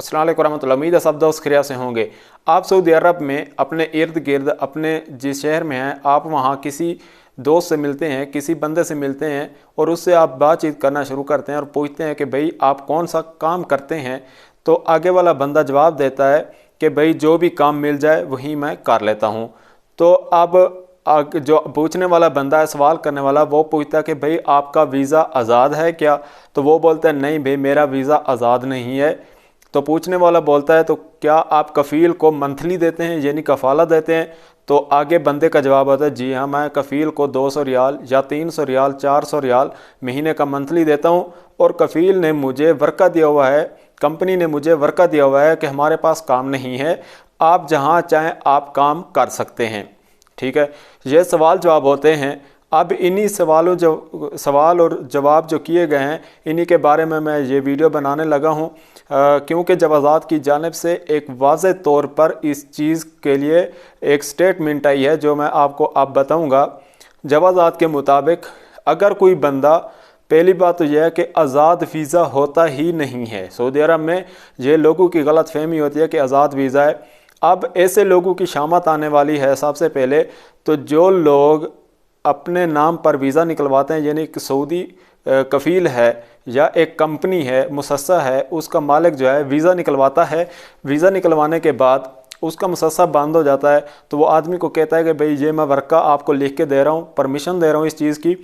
अस्सलाम वालेकुम रहमतुल्लाह। उम्मीद है सब दोस्त खैरियत से होंगे। आप सऊदी अरब में अपने इर्द गिर्द अपने जिस शहर में हैं, आप वहाँ किसी दोस्त से मिलते हैं, किसी बंदे से मिलते हैं और उससे आप बातचीत करना शुरू करते हैं और पूछते हैं कि भाई आप कौन सा काम करते हैं। तो आगे वाला बंदा जवाब देता है कि भाई जो भी काम मिल जाए वही मैं कर लेता हूँ। तो अब जो पूछने वाला बंदा है, सवाल करने वाला, वो पूछता है कि भाई आपका वीज़ा आज़ाद है क्या? तो वो बोलता है नहीं भाई मेरा वीज़ा आज़ाद नहीं है। तो पूछने वाला बोलता है तो क्या आप कफ़ील को मंथली देते हैं, यानी कफ़ाला देते हैं? तो आगे बंदे का जवाब आता है जी हाँ, मैं कफ़ील को 200 रियाल या 300 रियाल 400 रियाल महीने का मंथली देता हूँ। और कफ़ील ने मुझे वर्का दिया हुआ है, कंपनी ने मुझे वर्का दिया हुआ है कि हमारे पास काम नहीं है, आप जहाँ चाहें आप काम कर सकते हैं। ठीक है, ये सवाल जवाब होते हैं। अब इन्हीं सवाल और जवाब जो किए गए हैं, इन्हीं के बारे में मैं ये वीडियो बनाने लगा हूँ, क्योंकि जवाज़ात की जानिब से एक वाज़े तौर पर इस चीज़ के लिए एक स्टेटमेंट आई है जो मैं आपको अब बताऊँगा। जवाज़ात के मुताबिक अगर कोई बंदा, पहली बात तो यह है कि आज़ाद वीज़ा होता ही नहीं है सऊदी अरब में। ये लोगों की गलत फहमी होती है कि आज़ाद वीज़ा है। अब ऐसे लोगों की शामत आने वाली है। सबसे पहले तो जो लोग अपने नाम पर वीज़ा निकलवाते हैं, यानी कि सऊदी कफ़ील है या एक कंपनी है, मुसस्सा है, उसका मालिक जो है वीज़ा निकलवाता है। वीज़ा निकलवाने के बाद उसका मुसस्सा बंद हो जाता है, तो वो आदमी को कहता है कि भाई ये मैं वर्का आपको लिख के दे रहा हूँ, परमिशन दे रहा हूँ इस चीज़ की,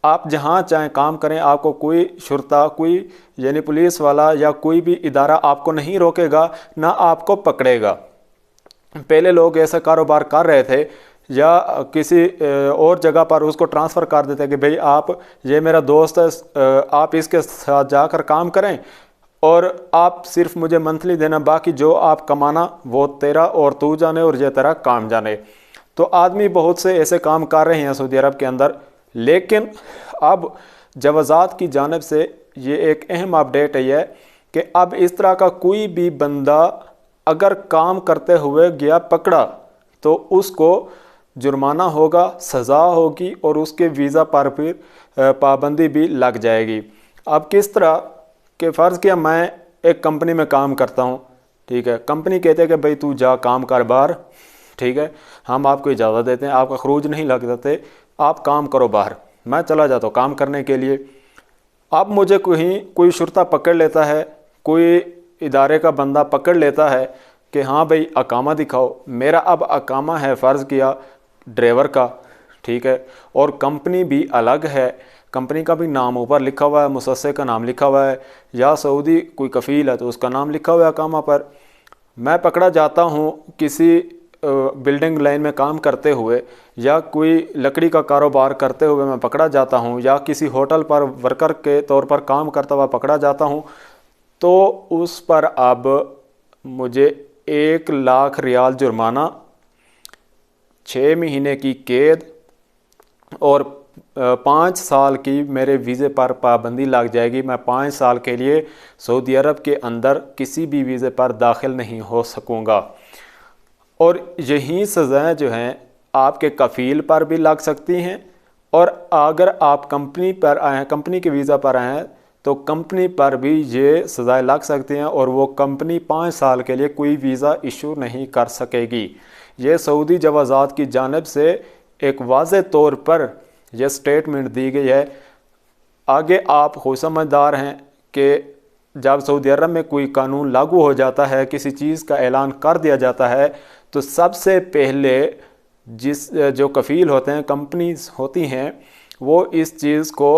आप जहाँ चाहें काम करें, आपको कोई शुरता, कोई यानी पुलिस वाला या कोई भी इदारा आपको नहीं रोकेगा, ना आपको पकड़ेगा। पहले लोग ऐसा कारोबार कर रहे थे या किसी और जगह पर उसको ट्रांसफ़र कर देते कि भाई आप, ये मेरा दोस्त है, आप इसके साथ जाकर काम करें और आप सिर्फ मुझे मंथली देना, बाकी जो आप कमाना वो तेरा और तू जाने और ये तेरा काम जाने। तो आदमी बहुत से ऐसे काम कर रहे हैं सऊदी अरब के अंदर। लेकिन अब जवाज़ात की जानिब से ये एक अहम अपडेट है यह कि अब इस तरह का कोई भी बंदा अगर काम करते हुए गया पकड़ा तो उसको जुर्माना होगा, सज़ा होगी और उसके वीज़ा पर फिर पाबंदी भी लग जाएगी। अब किस तरह के, फ़र्ज़ किया मैं एक कंपनी में काम करता हूँ, ठीक है, कंपनी कहते हैं कि भाई तू जा काम कर बाहर, ठीक है, हम आपको इजाज़त देते हैं, आपका खरूज नहीं लग जाते, आप काम करो बाहर। मैं चला जाता हूँ काम करने के लिए। अब मुझे कोई शुरता पकड़ लेता है, कोई इदारे का बंदा पकड़ लेता है कि हाँ भाई अकामा दिखाओ। मेरा अब अकामा है फ़र्ज़ किया ड्राइवर का, ठीक है, और कंपनी भी अलग है, कंपनी का भी नाम ऊपर लिखा हुआ है, मुसस्से का नाम लिखा हुआ है, या सऊदी कोई कफ़ील है तो उसका नाम लिखा हुआ है अकामा पर। मैं पकड़ा जाता हूँ किसी बिल्डिंग लाइन में काम करते हुए या कोई लकड़ी का कारोबार करते हुए मैं पकड़ा जाता हूँ, या किसी होटल पर वर्कर के तौर पर काम करता हुआ पकड़ा जाता हूँ, तो उस पर अब मुझे 1 लाख रियाल जुर्माना, 6 महीने की कैद और 5 साल की मेरे वीज़े पर पाबंदी लग जाएगी। मैं 5 साल के लिए सऊदी अरब के अंदर किसी भी वीज़े पर दाखिल नहीं हो सकूँगा। और यही सज़ाएँ जो हैं आपके कफ़ील पर भी लग सकती हैं, और अगर आप कंपनी पर आए हैं, कंपनी के वीज़ा पर आए हैं, तो कंपनी पर भी ये सज़ाएँ लग सकती हैं और वो कंपनी 5 साल के लिए कोई वीज़ा इशू नहीं कर सकेगी। ये सऊदी जवाज़ात की जानिब से एक वाज़े तौर पर यह स्टेटमेंट दी गई है। आगे आप खुद समझदार हैं कि जब सऊदी अरब में कोई कानून लागू हो जाता है, किसी चीज़ का ऐलान कर दिया जाता है, तो सबसे पहले जो कफ़ील होते हैं, कंपनीज होती हैं, वो इस चीज़ को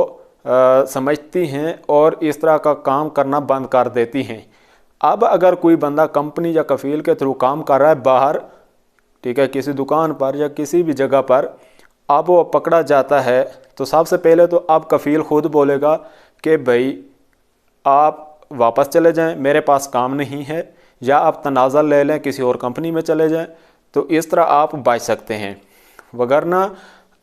समझती हैं और इस तरह का काम करना बंद कर देती हैं। अब अगर कोई बंदा कंपनी या कफ़ील के थ्रू काम कर रहा है बाहर, ठीक है, किसी दुकान पर या किसी भी जगह पर, अब वो पकड़ा जाता है, तो सबसे पहले तो अब कफ़ील खुद बोलेगा कि भाई आप वापस चले जाएं, मेरे पास काम नहीं है, या आप तनाज़ा ले लें, किसी और कंपनी में चले जाएं, तो इस तरह आप बच सकते हैं। वगरना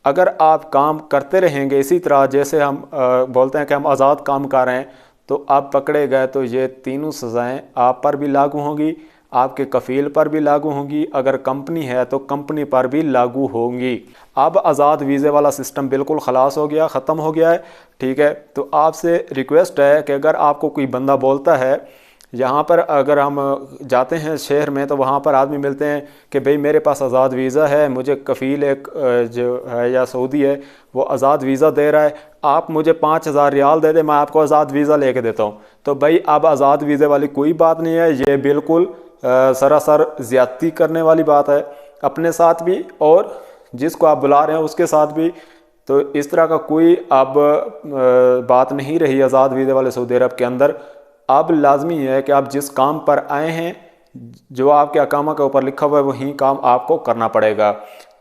अगर आप काम करते रहेंगे इसी तरह, जैसे हम बोलते हैं कि हम आज़ाद काम कर रहे हैं, तो आप पकड़े गए तो ये तीनों सज़ाएँ आप पर भी लागू होंगी, आपके कफ़ील पर भी लागू होंगी, अगर कंपनी है तो कंपनी पर भी लागू होंगी। अब आज़ाद वीज़े वाला सिस्टम बिल्कुल ख़लास हो गया, ख़त्म हो गया है, ठीक है। तो आपसे रिक्वेस्ट है कि अगर आपको कोई बंदा बोलता है यहाँ पर अगर हम जाते हैं शहर में तो वहाँ पर आदमी मिलते हैं कि भाई मेरे पास आज़ाद वीज़ा है, मुझे कफ़ील एक जो है या सऊदी है वो आज़ाद वीज़ा दे रहा है, आप मुझे 5,000 रियाल दे दे, मैं आपको आज़ाद वीज़ा लेके देता हूँ। तो भाई अब आज़ाद वीज़े वाली कोई बात नहीं है, ये बिल्कुल सरासर ज़्यादती करने वाली बात है अपने साथ भी और जिसको आप बुला रहे हैं उसके साथ भी। तो इस तरह का कोई अब बात नहीं रही आज़ाद वीज़े वाले सऊदी अरब के अंदर। अब लाजमी है कि आप जिस काम पर आए हैं, जो आपके अकामा के ऊपर लिखा हुआ है वही काम आपको करना पड़ेगा।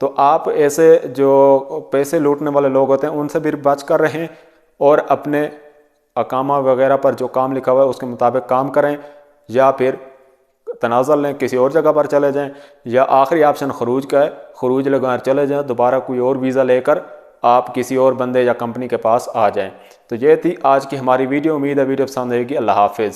तो आप ऐसे जो पैसे लूटने वाले लोग होते हैं उनसे भी बच कर रहें और अपने अकामा वगैरह पर जो काम लिखा हुआ है उसके मुताबिक काम करें, या फिर तनाज़ुल लें किसी और जगह पर चले जाएं, या आखिरी ऑप्शन खरूज का है, खरूज लगाकर चले जाएं, दोबारा कोई और वीज़ा लेकर आप किसी और बंदे या कंपनी के पास आ जाएं। तो ये थी आज की हमारी वीडियो। उम्मीद है वीडियो पसंद आएगी। अल्लाह हाफिज़।